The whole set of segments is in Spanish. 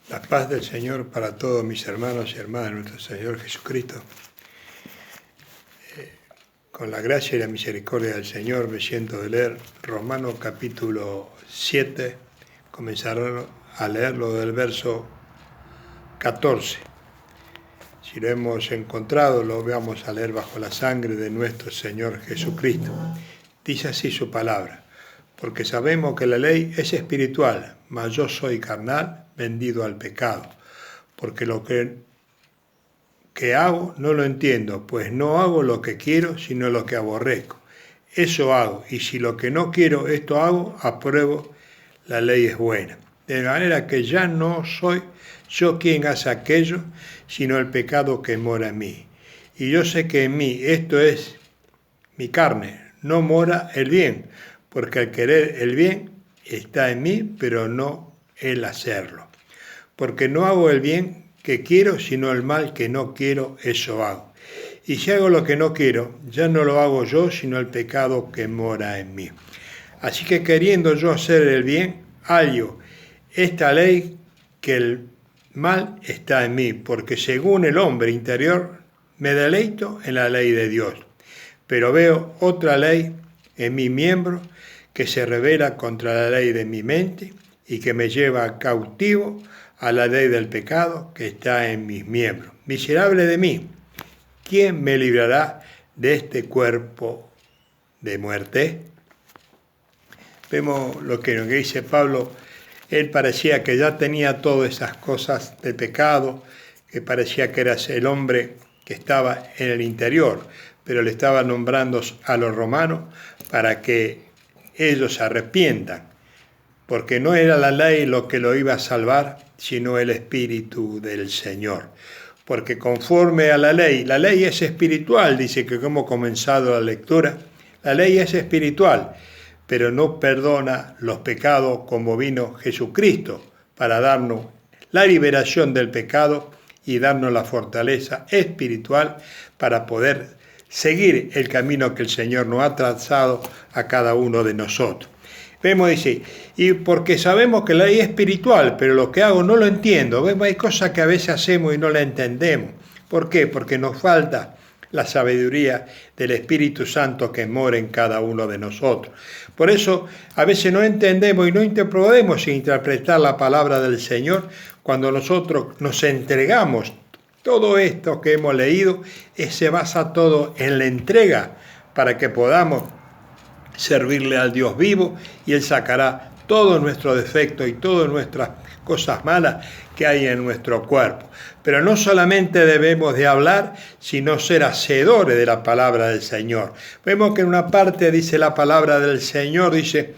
La paz del Señor para todos mis hermanos y hermanas, nuestro Señor Jesucristo. Con la gracia y la misericordia del Señor me siento de leer Romanos capítulo 7, comenzar a leerlo del verso 14. Si lo hemos encontrado, lo vamos a leer bajo la sangre de nuestro Señor Jesucristo. Dice así su palabra: porque sabemos que la ley es espiritual, mas yo soy carnal, vendido al pecado, porque lo que hago no lo entiendo, pues no hago lo que quiero, sino lo que aborrezco. Eso hago, y si lo que no quiero, esto hago, apruebo, la ley es buena. De manera que ya no soy yo quien hace aquello, sino el pecado que mora en mí. Y yo sé que en mí, esto es mi carne, no mora el bien, porque al querer el bien está en mí, pero no el hacerlo. Porque no hago el bien que quiero, sino el mal que no quiero, eso hago. Y si hago lo que no quiero, ya no lo hago yo, sino el pecado que mora en mí. Así que queriendo yo hacer el bien, hallo esta ley, que el mal está en mí, porque según el hombre interior me deleito en la ley de Dios. Pero veo otra ley en mi miembro que se rebela contra la ley de mi mente y que me lleva cautivo a la ley del pecado que está en mis miembros. Miserable de mí, ¿quién me librará de este cuerpo de muerte? Vemos lo que dice Pablo. Él parecía que ya tenía todas esas cosas del pecado, que parecía que era el hombre que estaba en el interior, pero le estaba nombrando a los romanos para que ellos se arrepientan, porque no era la ley lo que lo iba a salvar, sino el Espíritu del Señor. Porque conforme a la ley es espiritual, dice que como comenzado la lectura, la ley es espiritual, pero no perdona los pecados como vino Jesucristo para darnos la liberación del pecado y darnos la fortaleza espiritual para poder seguir el camino que el Señor nos ha trazado a cada uno de nosotros. Vemos, dice, y porque sabemos que la ley es espiritual, pero lo que hago no lo entiendo. Vemos, hay cosas que a veces hacemos y no la entendemos. ¿Por qué? Porque nos falta la sabiduría del Espíritu Santo que mora en cada uno de nosotros. Por eso a veces no entendemos y no podemos interpretar la palabra del Señor cuando nosotros nos entregamos. Todo esto que hemos leído se basa todo en la entrega para que podamos servirle al Dios vivo, y Él sacará todos nuestros defectos y todas nuestras cosas malas que hay en nuestro cuerpo. Pero no solamente debemos de hablar, sino ser hacedores de la palabra del Señor. Vemos que en una parte dice la palabra del Señor, dice,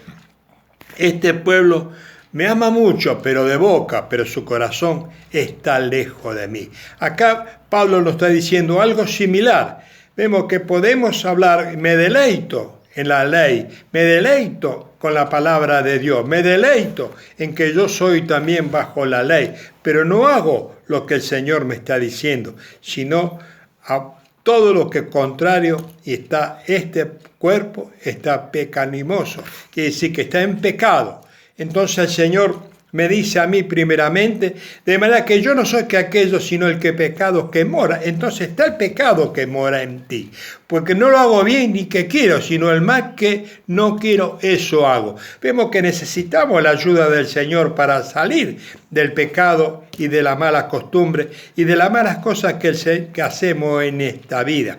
este pueblo me ama mucho, pero de boca, pero su corazón está lejos de mí. Acá Pablo nos está diciendo algo similar. Vemos que podemos hablar, me deleito en la ley, me deleito con la palabra de Dios, me deleito en que yo soy también bajo la ley, pero no hago lo que el Señor me está diciendo, sino a todo lo que es contrario, y está este cuerpo está pecaminoso, quiere decir que está en pecado. Entonces el Señor me dice a mí primeramente, de manera que yo no soy que aquello, sino el que pecado que mora. Entonces está el pecado que mora en ti, porque no lo hago bien ni que quiero, sino el mal que no quiero, eso hago. Vemos que necesitamos la ayuda del Señor para salir del pecado y de las malas costumbres y de las malas cosas que hacemos en esta vida.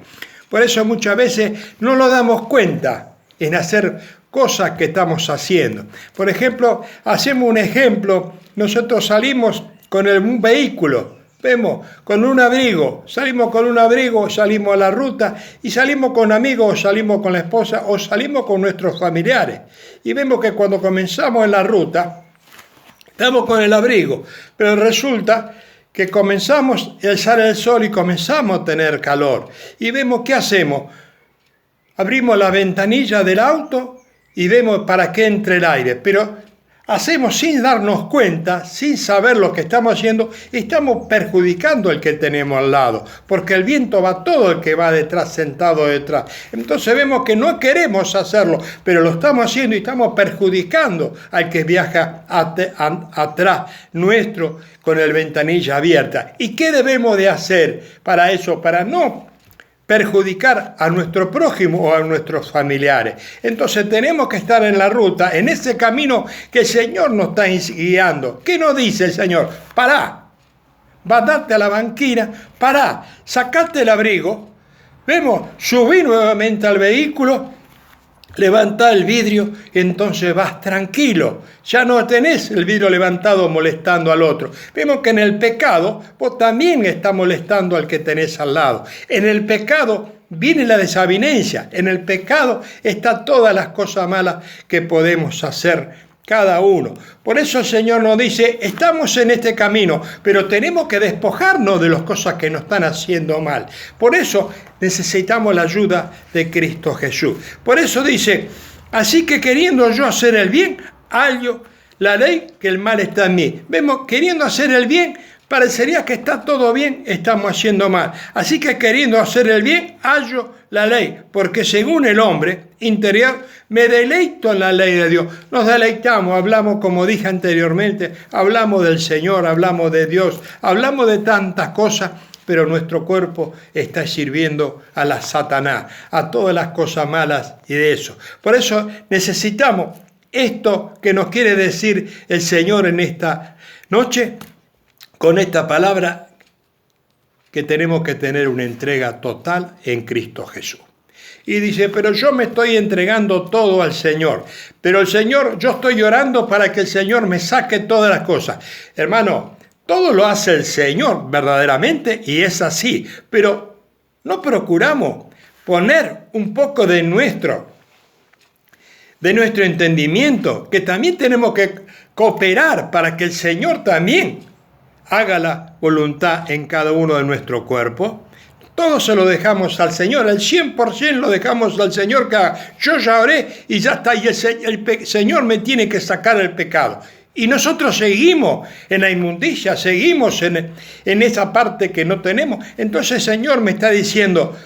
Por eso muchas veces no nos damos cuenta en hacer cosas que estamos haciendo. Por ejemplo, hacemos un ejemplo, nosotros salimos con un vehículo, vemos, con un abrigo, salimos a la ruta y salimos con amigos, o salimos con la esposa o salimos con nuestros familiares. Y vemos que cuando comenzamos en la ruta, estamos con el abrigo, pero resulta que comenzamos a sale el sol y comenzamos a tener calor. Y vemos, ¿qué hacemos? Abrimos la ventanilla del auto y vemos para que entre el aire, pero hacemos sin darnos cuenta, sin saber lo que estamos haciendo, estamos perjudicando al que tenemos al lado, porque el viento va todo el que va detrás, sentado detrás. Entonces vemos que no queremos hacerlo, pero lo estamos haciendo y estamos perjudicando al que viaja atrás nuestro con el ventanilla abierta. ¿Y qué debemos de hacer para eso? Para no perjudicar a nuestro prójimo o a nuestros familiares. Entonces tenemos que estar en la ruta, en ese camino que el Señor nos está guiando. ¿Qué nos dice el Señor? Pará, batate a la banquina, pará, sacate el abrigo, vemos, subí nuevamente al vehículo, levantá el vidrio, entonces vas tranquilo. Ya no tenés el vidrio levantado molestando al otro. Vemos que en el pecado vos también estás molestando al que tenés al lado. En el pecado viene la desavenencia. En el pecado están todas las cosas malas que podemos hacer cada uno. Por eso el Señor nos dice, estamos en este camino, pero tenemos que despojarnos de las cosas que nos están haciendo mal. Por eso necesitamos la ayuda de Cristo Jesús. Por eso dice, así que queriendo yo hacer el bien, hallo la ley que el mal está en mí. Vemos, queriendo hacer el bien, parecería que está todo bien, estamos haciendo mal. Así que queriendo hacer el bien, hallo la ley, porque según el hombre interior, me deleito en la ley de Dios. Nos deleitamos, hablamos, como dije anteriormente, hablamos del Señor, hablamos de Dios, hablamos de tantas cosas, pero nuestro cuerpo está sirviendo a la Satanás, a todas las cosas malas y de eso. Por eso necesitamos esto que nos quiere decir el Señor en esta noche, con esta palabra, que tenemos que tener una entrega total en Cristo Jesús. Y dice, pero yo me estoy entregando todo al Señor. Pero el Señor, yo estoy orando para que el Señor me saque todas las cosas. Hermano, todo lo hace el Señor verdaderamente y es así. Pero no procuramos poner un poco de nuestro entendimiento, que también tenemos que cooperar para que el Señor también haga la voluntad en cada uno de nuestro cuerpo. Todo se lo dejamos al Señor, el 100% lo dejamos al Señor que haga. Yo ya oré y ya está, y el Señor me tiene que sacar el pecado. Y nosotros seguimos en la inmundicia, seguimos en esa parte que no tenemos. Entonces el Señor me está diciendo,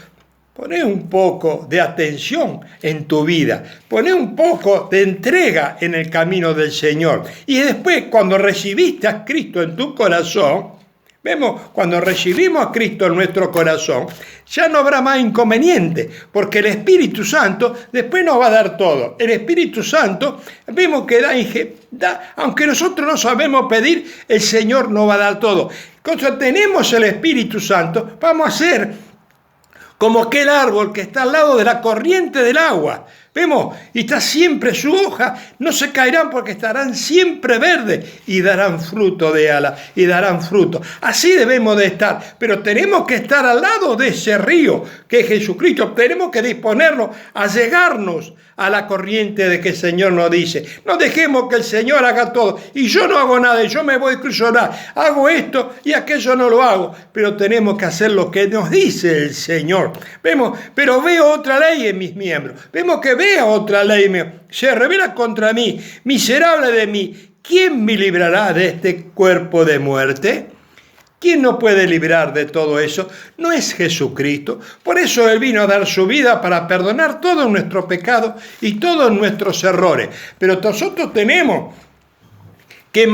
poné un poco de atención en tu vida, poné un poco de entrega en el camino del Señor. Y después, cuando recibiste a Cristo en tu corazón, vemos, cuando recibimos a Cristo en nuestro corazón, ya no habrá más inconveniente, porque el Espíritu Santo después nos va a dar todo. El Espíritu Santo, vemos que da, aunque nosotros no sabemos pedir, el Señor nos va a dar todo. Cuando tenemos el Espíritu Santo, vamos a ser como aquel árbol que está al lado de la corriente del agua. Vemos, y está siempre su hoja, no se caerán porque estarán siempre verdes y darán fruto de ala, y darán fruto. Así debemos de estar, pero tenemos que estar al lado de ese río que es Jesucristo. Tenemos que disponernos a llegarnos a la corriente de que el Señor nos dice. No dejemos que el Señor haga todo, y yo no hago nada, y yo me voy a inclusionar, hago esto y aquello no lo hago, pero tenemos que hacer lo que nos dice el Señor. Vemos, pero veo otra ley en mis miembros, vemos que vea otra ley mía, se revela contra mí, miserable de mí, ¿quién me librará de este cuerpo de muerte? ¿Quién nos puede librar de todo eso? No es Jesucristo. Por eso Él vino a dar su vida para perdonar todos nuestros pecados y todos nuestros errores. Pero nosotros tenemos que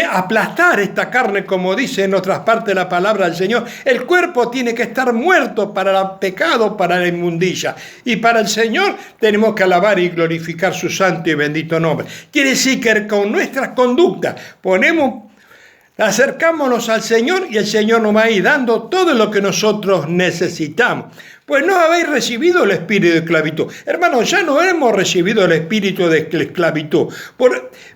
aplastar esta carne, como dice en otras partes de la palabra del Señor. El cuerpo tiene que estar muerto para el pecado, para la inmundicia. Y para el Señor tenemos que alabar y glorificar su santo y bendito nombre. Quiere decir que con nuestras conductas acercámonos al Señor y el Señor nos va a ir dando todo lo que nosotros necesitamos. Pues no habéis recibido el espíritu de esclavitud. Hermanos, ya no hemos recibido el espíritu de esclavitud.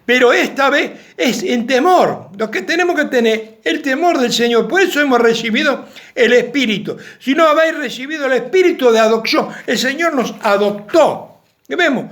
Pero esta vez es en temor. Lo que tenemos que tener, el temor del Señor. Por eso hemos recibido el espíritu. Si no habéis recibido el espíritu de adopción, el Señor nos adoptó. ¿Qué vemos?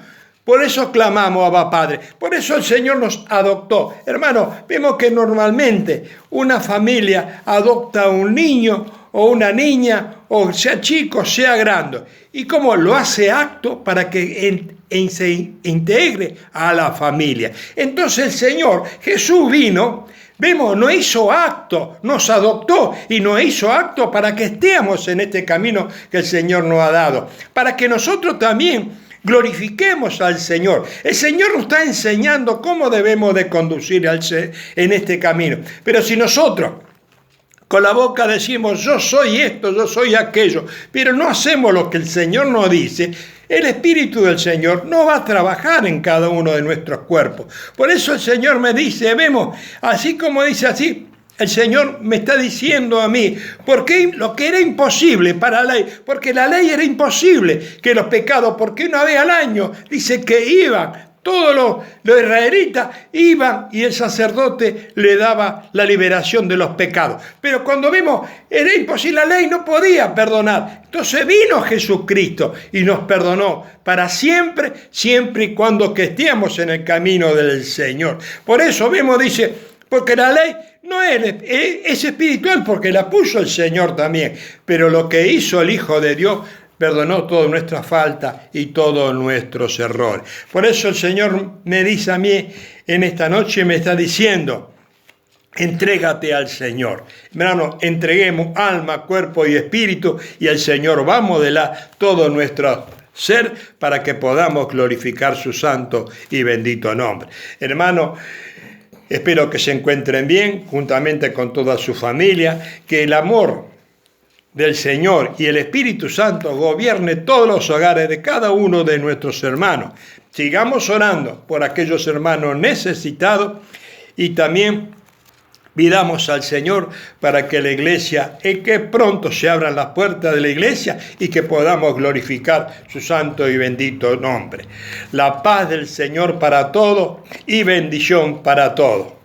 Por eso clamamos, Abba Padre. Por eso el Señor nos adoptó. Hermanos, vemos que normalmente una familia adopta a un niño o una niña, o sea chico, sea grande. Y como lo hace acto para que se integre a la familia. Entonces el Señor Jesús vino, vemos, no hizo acto, nos adoptó y nos hizo acto para que estemos en este camino que el Señor nos ha dado, para que nosotros también glorifiquemos al Señor. El Señor nos está enseñando cómo debemos de conducir en este camino. Pero si nosotros con la boca decimos, yo soy esto, yo soy aquello, pero no hacemos lo que el Señor nos dice, el Espíritu del Señor no va a trabajar en cada uno de nuestros cuerpos. Por eso el Señor me dice, vemos, así como dice así, el Señor me está diciendo a mí, porque lo que era imposible para la ley, porque la ley era imposible que los pecados, porque una vez al año, dice que iban, todos los israelitas iban y el sacerdote le daba la liberación de los pecados. Pero cuando vimos, era imposible, la ley no podía perdonar. Entonces vino Jesucristo y nos perdonó para siempre, siempre y cuando que estemos en el camino del Señor. Por eso vemos, dice, porque la ley no es espiritual, porque la puso el Señor también. Pero lo que hizo el Hijo de Dios, perdonó todas nuestras faltas y todos nuestros errores. Por eso el Señor me dice a mí en esta noche, me está diciendo, entrégate al Señor. Hermano, entreguemos alma, cuerpo y espíritu y el Señor va a modelar todo nuestro ser para que podamos glorificar su santo y bendito nombre. Hermano, espero que se encuentren bien, juntamente con toda su familia, que el amor del Señor y el Espíritu Santo gobierne todos los hogares de cada uno de nuestros hermanos. Sigamos orando por aquellos hermanos necesitados y también pidamos al Señor para que la iglesia, que pronto se abran las puertas de la iglesia y que podamos glorificar su santo y bendito nombre. La paz del Señor para todos y bendición para todos.